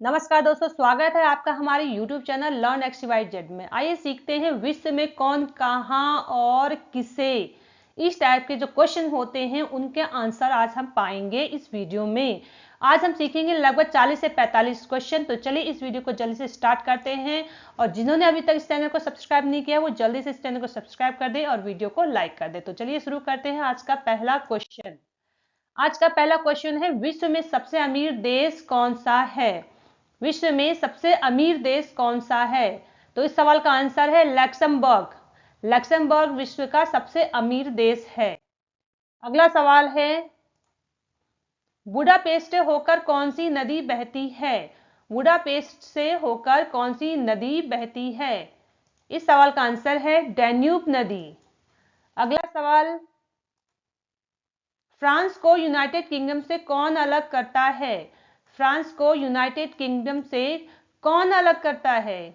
नमस्कार दोस्तों, स्वागत है आपका हमारे YouTube चैनल लर्न XYZ में। आइए सीखते हैं विश्व में कौन, कहाँ और किसे। इस टाइप के जो क्वेश्चन होते हैं उनके आंसर आज हम पाएंगे इस वीडियो में। आज हम सीखेंगे लगभग 40 से 45 क्वेश्चन। तो चलिए इस वीडियो को जल्दी से स्टार्ट करते हैं। और जिन्होंने अभी तक इस चैनल को सब्सक्राइब नहीं किया वो जल्दी से इस चैनल को सब्सक्राइब कर दे और वीडियो को लाइक कर दे। तो चलिए शुरू करते हैं आज का पहला क्वेश्चन। आज का पहला क्वेश्चन है, विश्व में सबसे अमीर देश कौन सा है? विश्व में सबसे अमीर देश कौन सा है? तो इस सवाल का आंसर है लक्समबर्ग। लक्समबर्ग विश्व का सबसे अमीर देश है। अगला सवाल है, बुडापेस्ट से होकर कौन सी नदी बहती है? बुडापेस्ट से होकर कौन सी नदी बहती है? इस सवाल का आंसर है डैन्यूब नदी। अगला सवाल, फ्रांस को यूनाइटेड किंगडम से कौन अलग करता है? फ्रांस को यूनाइटेड किंगडम से कौन अलग करता है?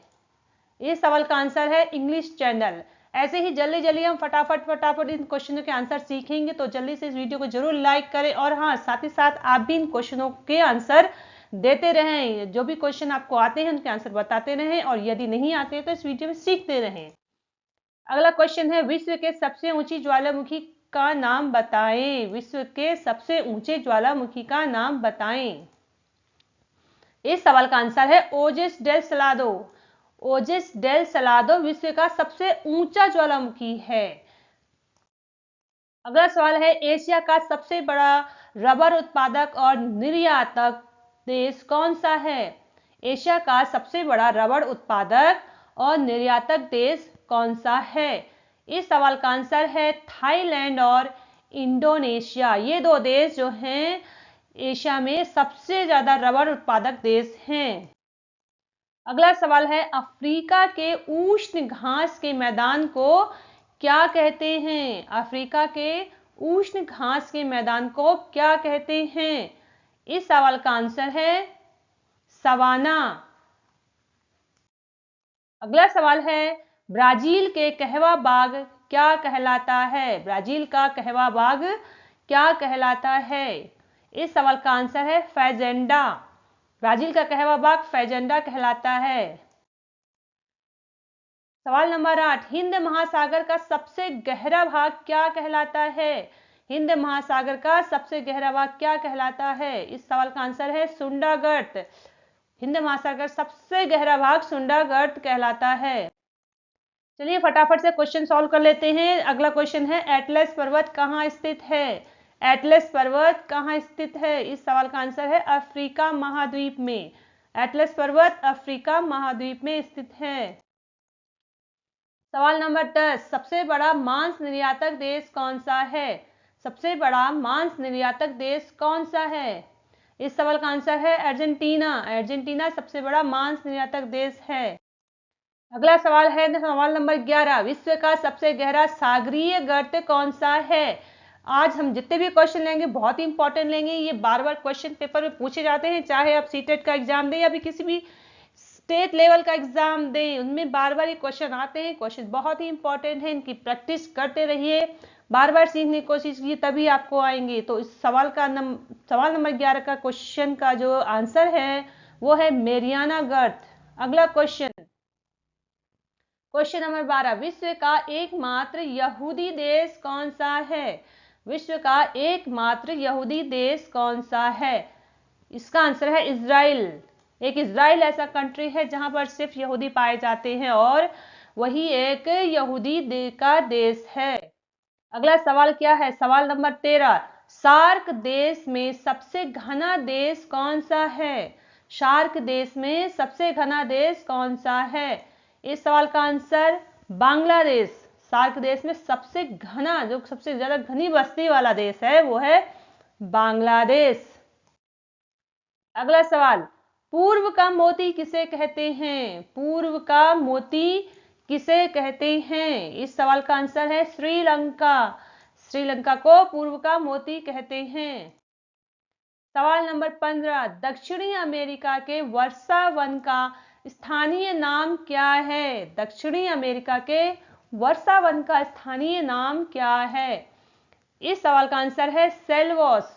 इस सवाल का आंसर है इंग्लिश चैनल। ऐसे ही जल्दी जल्दी हम फटाफट इन क्वेश्चनों के आंसर सीखेंगे, तो जल्दी से इस वीडियो को जरूर लाइक करें। और हाँ, साथ ही साथ आप भी इन क्वेश्चनों के आंसर देते रहें। जो भी क्वेश्चन आपको आते हैं उनके आंसर बताते रहें, और यदि नहीं आते हैं तो इस वीडियो में सीखते रहें। अगला क्वेश्चन है, विश्व के सबसे ऊंची ज्वालामुखी का नाम बताएं। विश्व के सबसे ऊंचे ज्वालामुखी का नाम बताएं। इस सवाल का आंसर है ओजिस डेल सलादो। ओजिस डेल सलादो विश्व का सबसे ऊंचा ज्वालामुखी है। अगला सवाल है, एशिया का सबसे बड़ा रबर उत्पादक और निर्यातक देश कौन सा है? एशिया का सबसे बड़ा रबर उत्पादक और निर्यातक देश कौन सा है? इस सवाल का आंसर है थाईलैंड और इंडोनेशिया। ये दो देश जो हैं एशिया में सबसे ज्यादा रबर उत्पादक देश हैं। अगला सवाल है, अफ्रीका के उष्ण घास के मैदान को क्या कहते हैं? अफ्रीका के उष्ण घास के मैदान को क्या कहते हैं? इस सवाल का आंसर है सवाना। अगला सवाल है, ब्राजील के कहवा बाग क्या कहलाता है? ब्राजील का कहवा बाग क्या कहलाता है? इस सवाल का आंसर है फैजेंडा। ब्राजील का कहवा बाग फैजेंडा कहलाता है। सवाल नंबर 8, हिंद महासागर का सबसे गहरा भाग क्या कहलाता है? हिंद महासागर का सबसे गहरा भाग क्या कहलाता है? इस सवाल का आंसर है सुंडागर्त। हिंद महासागर सबसे गहरा भाग सुंडागर्त कहलाता है। चलिए फटाफट से क्वेश्चन सॉल्व कर लेते हैं। अगला क्वेश्चन है, एटलस पर्वत कहाँ स्थित है? एटलस पर्वत कहाँ स्थित है? इस सवाल का आंसर है अफ्रीका महाद्वीप में। एटलस पर्वत अफ्रीका महाद्वीप में स्थित है। सवाल नंबर 10, सबसे बड़ा मांस निर्यातक देश कौन सा है? सबसे बड़ा मांस निर्यातक देश कौन सा है? इस सवाल का आंसर है अर्जेंटीना। अर्जेंटीना सबसे बड़ा मांस निर्यातक देश है। अगला सवाल है सवाल नंबर 11, विश्व का सबसे गहरा सागरीय गर्त कौन सा है? आज हम जितने भी क्वेश्चन लेंगे बहुत ही इंपॉर्टेंट लेंगे। ये बार बार क्वेश्चन पेपर में पूछे जाते हैं, चाहे आप सीटेट का एग्जाम दें या फिर किसी भी स्टेट लेवल का एग्जाम दें, उनमें बार बार ये क्वेश्चन आते हैं। क्वेश्चन बहुत ही इंपॉर्टेंट है, इनकी प्रैक्टिस करते रहिए, बार बार सीखने की कोशिश कीजिए, तभी आपको आएंगे। तो इस सवाल नंबर 11 का क्वेश्चन का जो आंसर है वो है मेरियाना गर्त। अगला क्वेश्चन, क्वेश्चन नंबर 12, विश्व का एकमात्र यहूदी देश कौन सा है? विश्व का एकमात्र यहूदी देश कौन सा है? इसका आंसर है इजराइल। एक इजराइल ऐसा कंट्री है जहां पर सिर्फ यहूदी पाए जाते हैं और वही एक यहूदी का देश है। अगला सवाल क्या है? सवाल नंबर 13, सार्क देश में सबसे घना देश कौन सा है? सार्क देश में सबसे घना देश कौन सा है? इस सवाल का आंसर बांग्लादेश। सार्क देश में सबसे घना, जो सबसे ज्यादा घनी बस्ती वाला देश है वो है बांग्लादेश। अगला सवाल, पूर्व का मोती किसे कहते हैं? पूर्व का मोती किसे कहते हैं? इस सवाल का आंसर है श्रीलंका। श्रीलंका को पूर्व का मोती कहते हैं। सवाल नंबर 15, दक्षिणी अमेरिका के वर्षा वन का स्थानीय नाम क्या है? दक्षिणी अमेरिका के वर्षा वन का स्थानीय नाम क्या है? इस सवाल का आंसर है सेल्वोस।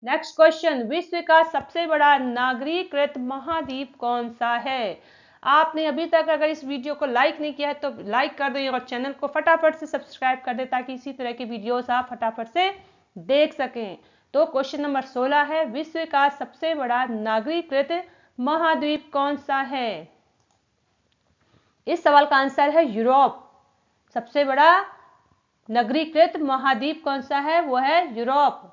नेक्स्ट क्वेश्चन, विश्व का सबसे बड़ा नागरीकृत महाद्वीप कौन सा है? आपने अभी तक अगर इस वीडियो को लाइक नहीं किया है तो लाइक कर दें और चैनल को फटाफट से सब्सक्राइब कर दें ताकि इसी तरह की वीडियोस आप फटाफट से देख सकें। तो क्वेश्चन नंबर 16 है, विश्व का सबसे बड़ा नागरीकृत महाद्वीप कौन सा है? इस सवाल का आंसर है यूरोप। सबसे बड़ा नागरीकृत महाद्वीप कौन सा है? वो है यूरोप।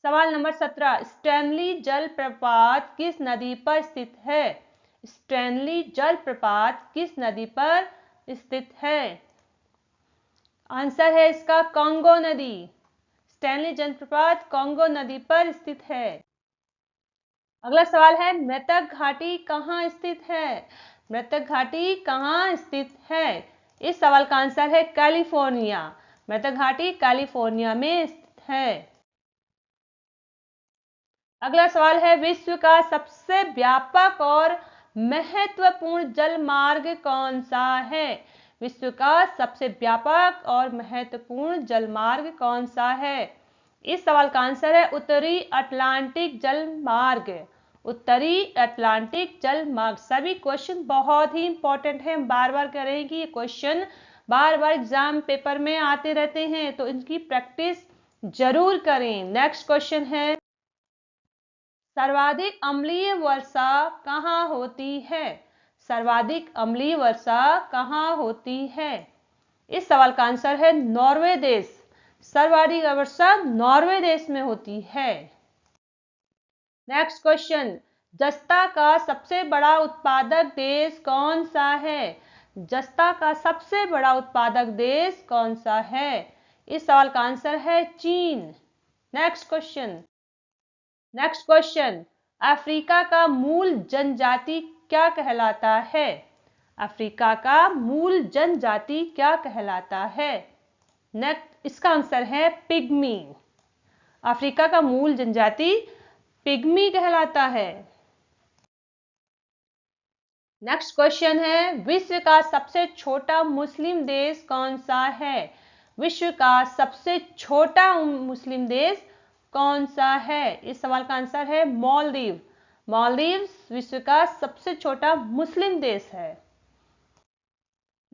सवाल नंबर 17, स्टैनली जलप्रपात किस नदी पर स्थित है? स्टैनली जलप्रपात किस नदी पर स्थित है? आंसर है इसका कांगो नदी। स्टैनली जलप्रपात कांगो नदी पर स्थित है। अगला सवाल है, मृतक घाटी कहाँ स्थित है? मृतक घाटी कहाँ स्थित है? इस सवाल का आंसर है कैलिफोर्निया। मृतक घाटी कैलिफोर्निया में स्थित है। अगला सवाल है, विश्व का सबसे व्यापक और महत्वपूर्ण जल मार्ग कौन सा है? विश्व का सबसे व्यापक और महत्वपूर्ण जल मार्ग कौन सा है? इस सवाल का आंसर है उत्तरी अटलांटिक जल मार्ग। उत्तरी अटलांटिक जल मार्ग। सभी क्वेश्चन बहुत ही इंपॉर्टेंट है, बार बार करेंगे। ये क्वेश्चन बार बार एग्जाम पेपर में आते रहते हैं तो इनकी प्रैक्टिस जरूर करें। नेक्स्ट क्वेश्चन है, सर्वाधिक अम्लीय वर्षा कहाँ होती है? सर्वाधिक अम्लीय वर्षा कहाँ होती है? इस सवाल का आंसर है नॉर्वे देश। सर्वाधिक वर्षा नॉर्वे देश में होती है। नेक्स्ट क्वेश्चन, जस्ता का सबसे बड़ा उत्पादक देश कौन सा है? जस्ता का सबसे बड़ा उत्पादक देश कौन सा है? इस सवाल का आंसर है चीन। नेक्स्ट क्वेश्चन, अफ्रीका का मूल जनजाति क्या कहलाता है? अफ्रीका का मूल जनजाति क्या कहलाता है? नेक्स्ट, इसका आंसर है पिग्मी। अफ्रीका का मूल जनजाति पिग्मी कहलाता है। नेक्स्ट क्वेश्चन है, विश्व का सबसे छोटा मुस्लिम देश कौन सा है? विश्व का सबसे छोटा मुस्लिम देश कौन सा है? इस सवाल का आंसर है मालदीव। मालदीव विश्व का सबसे छोटा मुस्लिम देश है।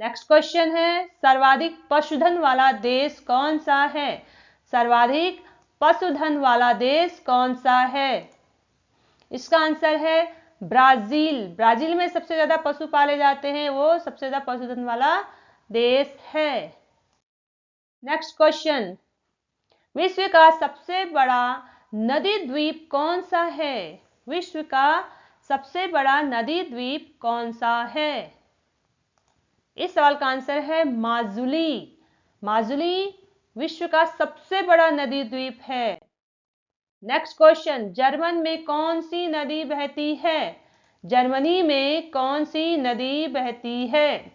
नेक्स्ट क्वेश्चन है, सर्वाधिक पशुधन वाला देश कौन सा है? सर्वाधिक पशुधन वाला देश कौन सा है? इसका आंसर है ब्राजील। ब्राजील में सबसे ज्यादा पशु पाले जाते हैं, वो सबसे ज्यादा पशुधन वाला देश है। नेक्स्ट क्वेश्चन, विश्व का सबसे बड़ा नदी द्वीप कौन सा है? विश्व का सबसे बड़ा नदी द्वीप कौन सा है? इस सवाल का आंसर है माजुली। माजुली विश्व का सबसे बड़ा नदी द्वीप है। नेक्स्ट क्वेश्चन, जर्मन में कौन सी नदी बहती है? जर्मनी में कौन सी नदी बहती है?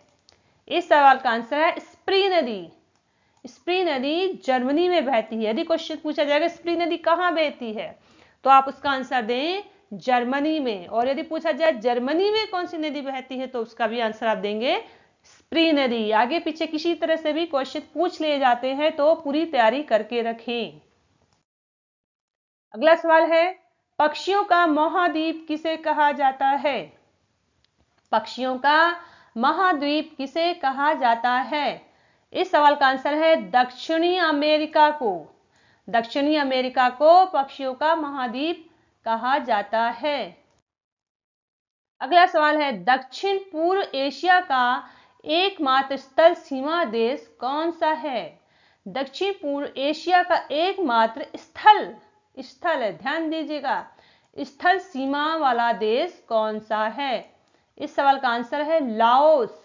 इस सवाल का आंसर है स्प्री नदी। स्प्री नदी जर्मनी में बहती है। यदि क्वेश्चन पूछा जाएगा स्प्री नदी कहाँ बहती है तो आप उसका आंसर दें जर्मनी में, और यदि पूछा जाए जर्मनी में कौन सी नदी बहती है तो उसका भी आंसर आप देंगे स्प्री नदी। आगे पीछे किसी तरह से भी क्वेश्चन पूछ लिए जाते हैं तो पूरी तैयारी करके रखें। अगला सवाल है, पक्षियों का महाद्वीप किसे कहा जाता है? पक्षियों का महाद्वीप किसे कहा जाता है? इस सवाल का आंसर है दक्षिणी अमेरिका को। दक्षिणी अमेरिका को पक्षियों का महाद्वीप कहा जाता है। अगला सवाल है, दक्षिण पूर्व एशिया का एकमात्र स्थल सीमा देश कौन सा है? दक्षिण पूर्व एशिया का एकमात्र स्थल है, ध्यान दीजिएगा, स्थल सीमा वाला देश कौन सा है? इस सवाल का आंसर है लाओस।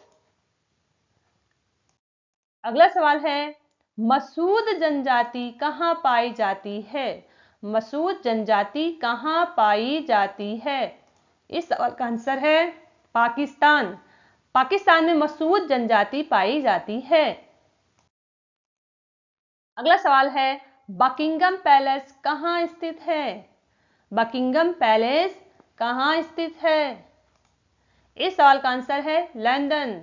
अगला सवाल है, मसूद जनजाति कहाँ पाई जाती है? मसूद जनजाति कहाँ पाई जाती है? इस सवाल का आंसर है पाकिस्तान। पाकिस्तान में मसूद जनजाति पाई जाती है। अगला सवाल है, बकिंगम पैलेस कहाँ स्थित है? बकिंगम पैलेस कहाँ स्थित है? इस सवाल का आंसर है लंदन।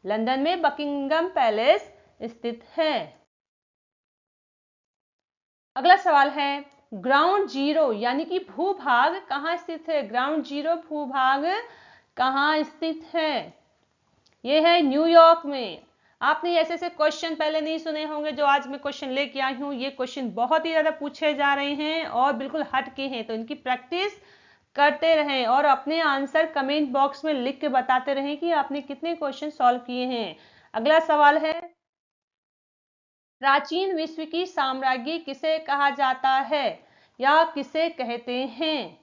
लंदन में बकिंगम पैलेस स्थित है। अगला सवाल है, ग्राउंड जीरो यानी कि भूभाग कहाँ स्थित है? ग्राउंड जीरो भूभाग कहाँ स्थित है? ये है न्यूयॉर्क में। आपने ऐसे ऐसे क्वेश्चन पहले नहीं सुने होंगे जो आज मैं क्वेश्चन लेके आई हूँ। ये क्वेश्चन बहुत ही ज्यादा पूछे जा रहे हैं और बिल्कुल हट के हैं, तो इनकी प्रैक्टिस करते रहें और अपने आंसर कमेंट बॉक्स में लिख के बताते रहें कि आपने कितने क्वेश्चन सॉल्व किए हैं। अगला सवाल है, प्राचीन विश्व की साम्राज्ञी किसे कहा जाता है या किसे कहते हैं?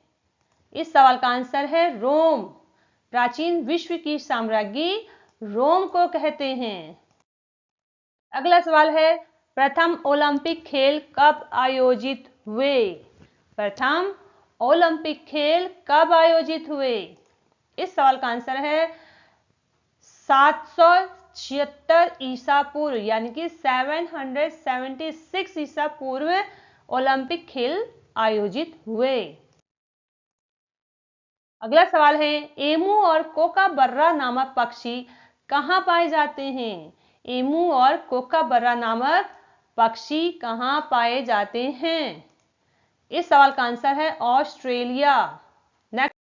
इस सवाल का आंसर है रोम। प्राचीन विश्व की साम्राज्ञी रोम को कहते हैं। अगला सवाल है, प्रथम ओलंपिक खेल कब आयोजित हुए? प्रथम ओलंपिक खेल कब आयोजित हुए? इस सवाल का आंसर है 776 ईसा पूर्व यानी कि 776 ईसा पूर्व ओलंपिक खेल आयोजित हुए। अगला सवाल है, एमू और कोकाबर्रा नामक पक्षी कहाँ पाए जाते हैं? एमू और कोकाबर्रा नामक पक्षी कहाँ पाए जाते हैं? इस सवाल का आंसर है ऑस्ट्रेलिया। नेक्स्ट,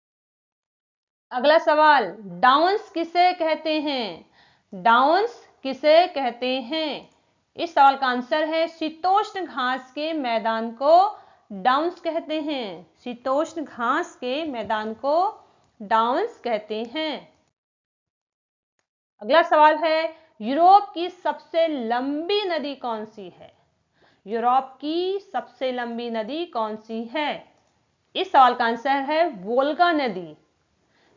अगला सवाल, डाउन्स किसे कहते हैं? डाउन्स किसे कहते हैं? इस सवाल का आंसर है शीतोष्ण घास के मैदान को डाउन्स कहते हैं। शीतोष्ण घास के मैदान को डाउन्स कहते हैं। अगला सवाल है, यूरोप की सबसे लंबी नदी कौन सी है? यूरोप की सबसे लंबी नदी कौन सी है? इस सवाल का आंसर है वोल्गा नदी।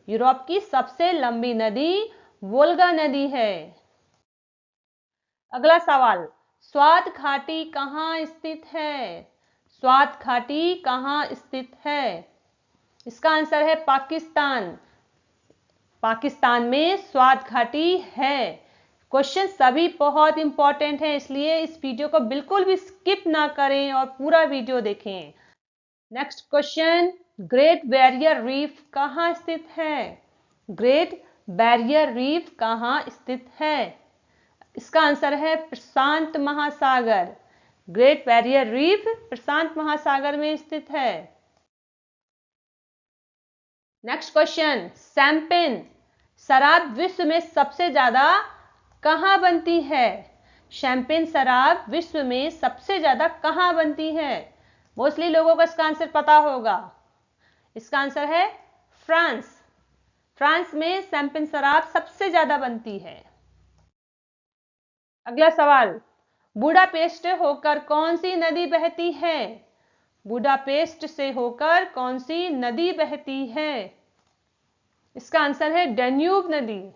यूरोप की सबसे लंबी नदी वोल्गा नदी है। अगला सवाल, स्वात घाटी कहाँ स्थित है? स्वात घाटी कहाँ स्थित है? इसका आंसर है पाकिस्तान। पाकिस्तान में स्वात घाटी है। क्वेश्चन सभी बहुत इंपॉर्टेंट हैं, इसलिए इस वीडियो को बिल्कुल भी स्किप ना करें और पूरा वीडियो देखें। Next question, great barrier reef कहाँ स्थित है? ग्रेट बैरियर रीफ कहाँ स्थित है? इसका आंसर है प्रशांत महासागर। ग्रेट बैरियर रीफ प्रशांत महासागर में स्थित है। नेक्स्ट क्वेश्चन, शैंपेन शराब विश्व में सबसे ज्यादा कहां बनती है? शैंपेन शराब विश्व में सबसे ज्यादा कहां बनती है? मोस्टली लोगों को इसका आंसर पता होगा। इसका आंसर है फ्रांस। फ्रांस में शैंपेन शराब सबसे ज्यादा बनती है। अगला सवाल, बुडापेस्ट होकर कौन सी नदी बहती है? बुडापेस्ट से होकर कौन सी नदी बहती है? इसका आंसर है डैन्यूब नदी।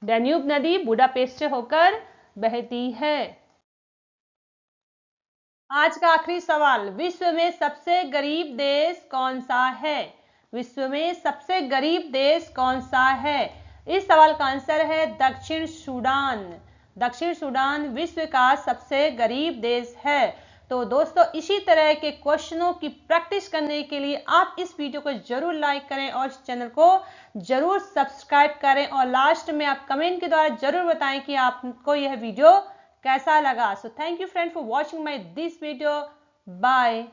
डैन्यूब नदी बुडापेस्ट से होकर बहती है। आज का आखिरी सवाल, विश्व में सबसे गरीब देश कौन सा है? विश्व में सबसे गरीब देश कौन सा है? इस सवाल का आंसर है दक्षिण सूडान। दक्षिण सूडान विश्व का सबसे गरीब देश है। तो दोस्तों, इसी तरह के क्वेश्चनों की प्रैक्टिस करने के लिए आप इस वीडियो को जरूर लाइक करें और इस चैनल को जरूर सब्सक्राइब करें और लास्ट में आप कमेंट के द्वारा जरूर बताएं कि आपको यह वीडियो कैसा लगा। So thank you friend for watching my this video. Bye.